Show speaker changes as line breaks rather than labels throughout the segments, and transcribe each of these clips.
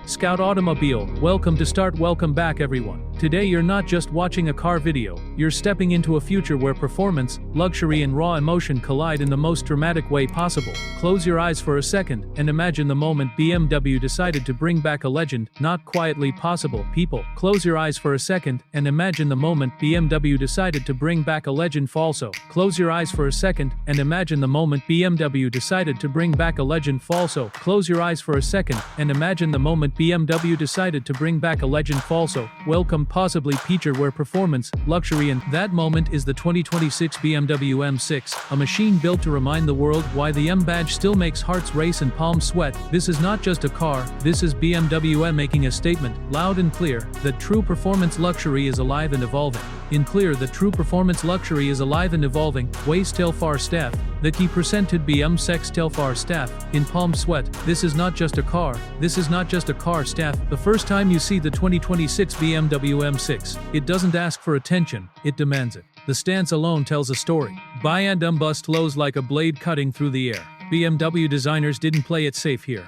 Scout Automobile, welcome back everyone. Today you're not just watching a car video, you're stepping into a future where performance, luxury and raw emotion collide in the most dramatic way possible. Close your eyes for a second, and imagine the moment BMW decided to bring back a legend, not quietly possible, people. Close your eyes for a second, and imagine the moment BMW decided to bring back a legend falso. Close your eyes for a second, and imagine the moment BMW decided to bring back a legend falso. Close your eyes for a second, and imagine the moment BMW decided to bring back a legend falso. Welcome possibly feature where performance, luxury and that moment is the 2026 BMW M6, a machine built to remind the world why the M badge still makes hearts race and palms sweat. This is not just a car, this is BMW M making a statement, loud and clear, that true performance luxury is alive and evolving. In clear that true performance luxury is alive and evolving, ways Telfar staff, that he presented M6 Telfar staff, in palm sweat. This is not just a car, this is not just a car staff. The first time you see the 2026 BMW M6, it doesn't ask for attention, it demands it. The stance alone tells a story. BMW bust flows like a blade cutting through the air. BMW designers didn't play it safe here.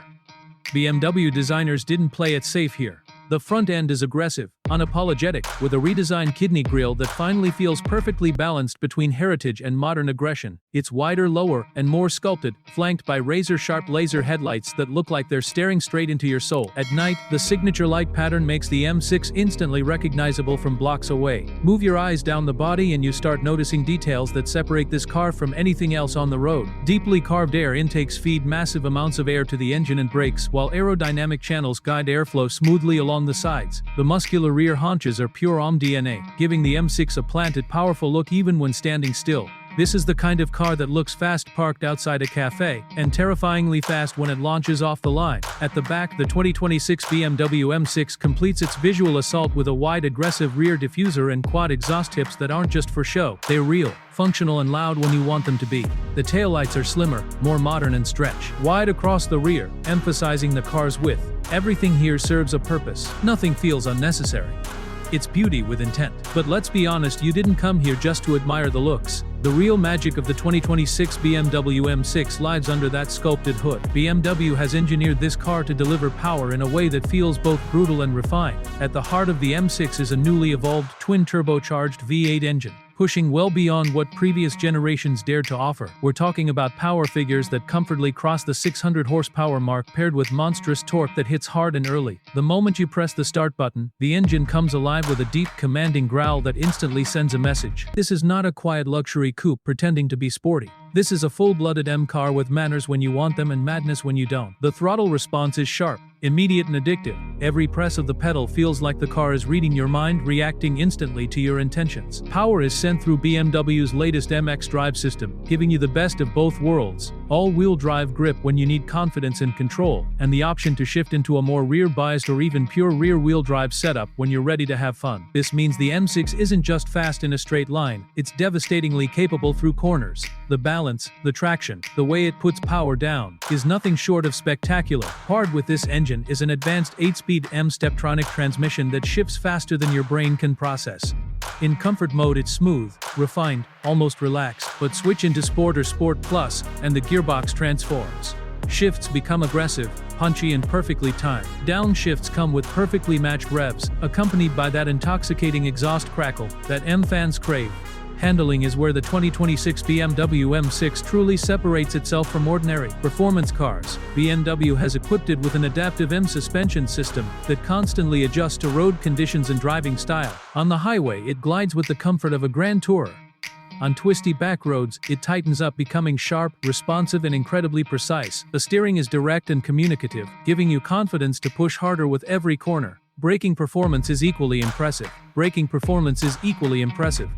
BMW designers didn't play it safe here. The front end is aggressive, unapologetic, with a redesigned kidney grille that finally feels perfectly balanced between heritage and modern aggression. It's wider, lower, and more sculpted, flanked by razor-sharp laser headlights that look like they're staring straight into your soul. At night, the signature light pattern makes the M6 instantly recognizable from blocks away. Move your eyes down the body and you start noticing details that separate this car from anything else on the road. Deeply carved air intakes feed massive amounts of air to the engine and brakes, while aerodynamic channels guide airflow smoothly along the sides. The muscular rear haunches are pure OM DNA, giving the M6 a planted, powerful look even when standing still. This is the kind of car that looks fast parked outside a cafe, and terrifyingly fast when it launches off the line. At the back, the 2026 BMW M6 completes its visual assault with a wide, aggressive rear diffuser and quad exhaust tips that aren't just for show. They're real, functional and loud when you want them to be. The taillights are slimmer, more modern and stretch wide across the rear, emphasizing the car's width. Everything here serves a purpose. Nothing feels unnecessary. It's beauty with intent. But let's be honest, you didn't come here just to admire the looks. The real magic of the 2026 BMW M6 lies under that sculpted hood. BMW has engineered this car to deliver power in a way that feels both brutal and refined. At the heart of the M6 is a newly evolved twin-turbocharged V8 engine, pushing well beyond what previous generations dared to offer. We're talking about power figures that comfortably cross the 600 horsepower mark, paired with monstrous torque that hits hard and early. The moment you press the start button, the engine comes alive with a deep, commanding growl that instantly sends a message. This is not a quiet luxury coupe pretending to be sporty. This is a full-blooded M car with manners when you want them and madness when you don't. The throttle response is sharp, immediate and addictive. Every press of the pedal feels like the car is reading your mind, reacting instantly to your intentions. Power is sent through BMW's latest MX drive system, giving you the best of both worlds. All-wheel drive grip when you need confidence and control, and the option to shift into a more rear-biased or even pure rear-wheel drive setup when you're ready to have fun. This means the M6 isn't just fast in a straight line, it's devastatingly capable through corners. The balance, the traction, the way it puts power down, is nothing short of spectacular. Paired with this engine is an advanced 8-speed M-Steptronic transmission that shifts faster than your brain can process. In comfort mode it's smooth, refined, almost relaxed, but switch into Sport or Sport Plus, and the gearbox transforms. Shifts become aggressive, punchy and perfectly timed. Downshifts come with perfectly matched revs, accompanied by that intoxicating exhaust crackle that M fans crave. Handling is where the 2026 BMW M6 truly separates itself from ordinary performance cars. BMW has equipped it with an adaptive M suspension system that constantly adjusts to road conditions and driving style. On the highway, it glides with the comfort of a Grand Tourer. On twisty back roads, it tightens up, becoming sharp, responsive and incredibly precise. The steering is direct and communicative, giving you confidence to push harder with every corner. Braking performance is equally impressive.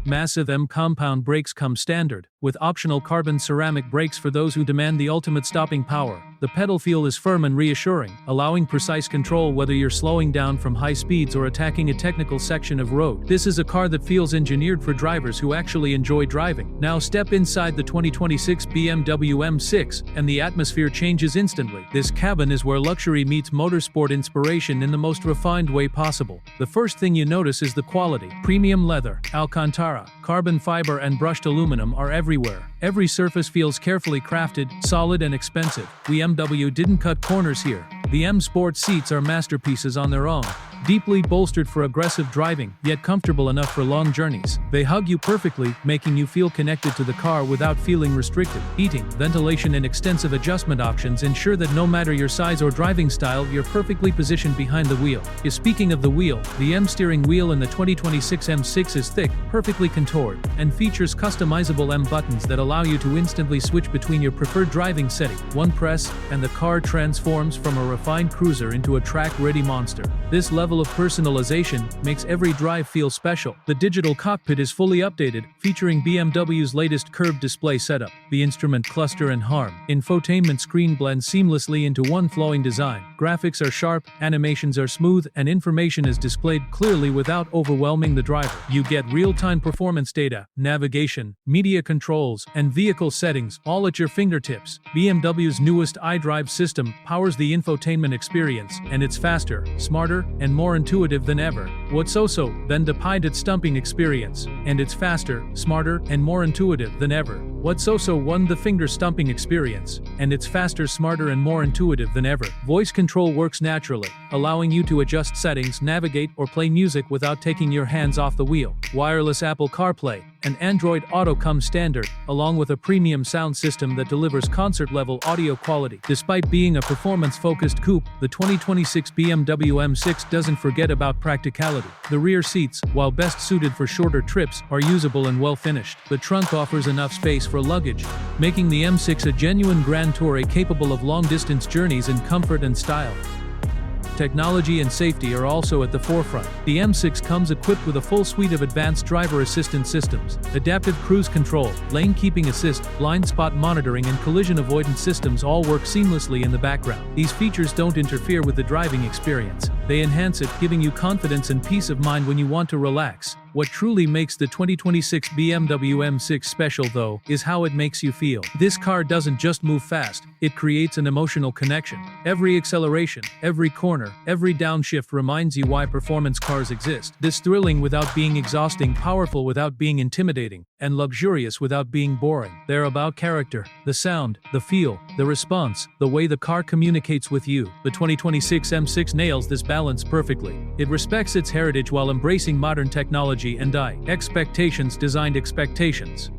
Massive M compound brakes come standard, with optional carbon ceramic brakes for those who demand the ultimate stopping power. The pedal feel is firm and reassuring, allowing precise control whether you're slowing down from high speeds or attacking a technical section of road. This is a car that feels engineered for drivers who actually enjoy driving. Now step inside the 2026 BMW M6, and the atmosphere changes instantly. This cabin is where luxury meets motorsport inspiration in the most refined way possible. The first thing you notice is the quality. Premium leather, Alcantara, carbon fiber and brushed aluminum are everywhere. Every surface feels carefully crafted, solid and expensive. BMW didn't cut corners here. The M Sport seats are masterpieces on their own. Deeply bolstered for aggressive driving, yet comfortable enough for long journeys. They hug you perfectly, making you feel connected to the car without feeling restricted. Heating, ventilation and extensive adjustment options ensure that no matter your size or driving style, you're perfectly positioned behind the wheel. Speaking of the wheel, the M steering wheel in the 2026 M6 is thick, perfectly contoured, and features customizable M buttons that allow you to instantly switch between your preferred driving setting. One press, and the car transforms from a refined cruiser into a track-ready monster. This level of personalization makes every drive feel special. The digital cockpit is fully updated, featuring BMW's latest curved display setup. The instrument cluster and HARM infotainment screen blend seamlessly into one flowing design. Graphics are sharp, animations are smooth, and information is displayed clearly without overwhelming the driver. You get real-time performance data, navigation, media controls, and vehicle settings all at your fingertips. BMW's newest iDrive system powers the infotainment experience, and it's faster, smarter, and more intuitive than ever. What's also then the pilot stumping experience, and it's faster, smarter, and more intuitive than ever. What's also won the finger stumping experience, and it's faster, smarter, and more intuitive than ever. Voice control works naturally, allowing you to adjust settings, navigate, or play music without taking your hands off the wheel. Wireless Apple CarPlay and Android Auto come standard, along with a premium sound system that delivers concert-level audio quality. Despite being a performance-focused coupe, the 2026 BMW M6 doesn't forget about practicality. The rear seats, while best suited for shorter trips, are usable and well-finished. The trunk offers enough space for luggage, making the M6 a genuine Grand Tourer capable of long-distance journeys in comfort and style. Technology and safety are also at the forefront. The M6 comes equipped with a full suite of advanced driver assistance systems. Adaptive cruise control, lane keeping assist, blind spot monitoring and collision avoidance systems all work seamlessly in the background. These features don't interfere with the driving experience. They enhance it, giving you confidence and peace of mind when you want to relax. What truly makes the 2026 BMW M6 special, though, is how it makes you feel. This car doesn't just move fast, it creates an emotional connection. Every acceleration, every corner, every downshift reminds you why performance cars exist. This thrilling without being exhausting, powerful without being intimidating, and luxurious without being boring. They're about character, the sound, the feel, the response, the way the car communicates with you. The 2026 M6 nails this balance perfectly. It respects its heritage while embracing modern technology and designed expectations.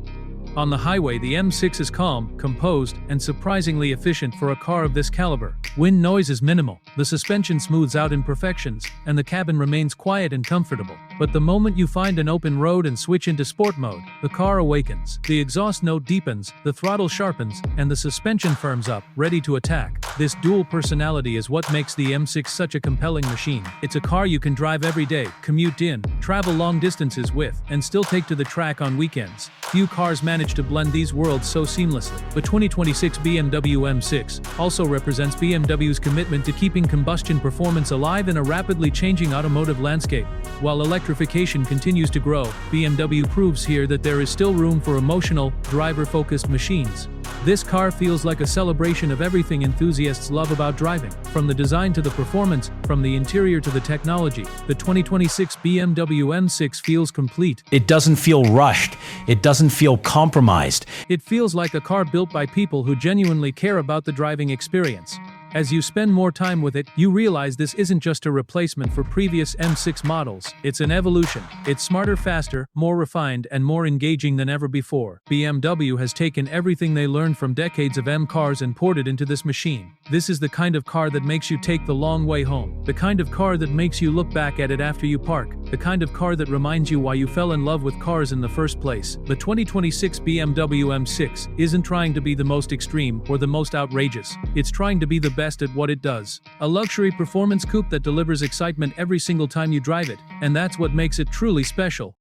On the highway, the M6 is calm, composed, and surprisingly efficient for a car of this caliber. Wind noise is minimal, the suspension smooths out imperfections, and the cabin remains quiet and comfortable. But the moment you find an open road and switch into sport mode, the car awakens. The exhaust note deepens, the throttle sharpens, and the suspension firms up, ready to attack. This dual personality is what makes the M6 such a compelling machine. It's a car you can drive every day, commute in, travel long distances with, and still take to the track on weekends. Few cars manage to blend these worlds so seamlessly. The 2026 BMW M6 also represents BMW's commitment to keeping combustion performance alive in a rapidly changing automotive landscape. While electrification continues to grow, BMW proves here that there is still room for emotional, driver-focused machines. This car feels like a celebration of everything enthusiasts love about driving. From the design to the performance, from the interior to the technology, the 2026 BMW M6 feels complete.
It doesn't feel rushed. It doesn't feel compromised.
It feels like a car built by people who genuinely care about the driving experience. As you spend more time with it, you realize this isn't just a replacement for previous M6 models. It's an evolution. It's smarter, faster, more refined, and more engaging than ever before. BMW has taken everything they learned from decades of M cars and poured it into this machine. This is the kind of car that makes you take the long way home. The kind of car that makes you look back at it after you park. The kind of car that reminds you why you fell in love with cars in the first place. The 2026 BMW M6 isn't trying to be the most extreme or the most outrageous. It's trying to be the best at what it does. A luxury performance coupe that delivers excitement every single time you drive it, and that's what makes it truly special.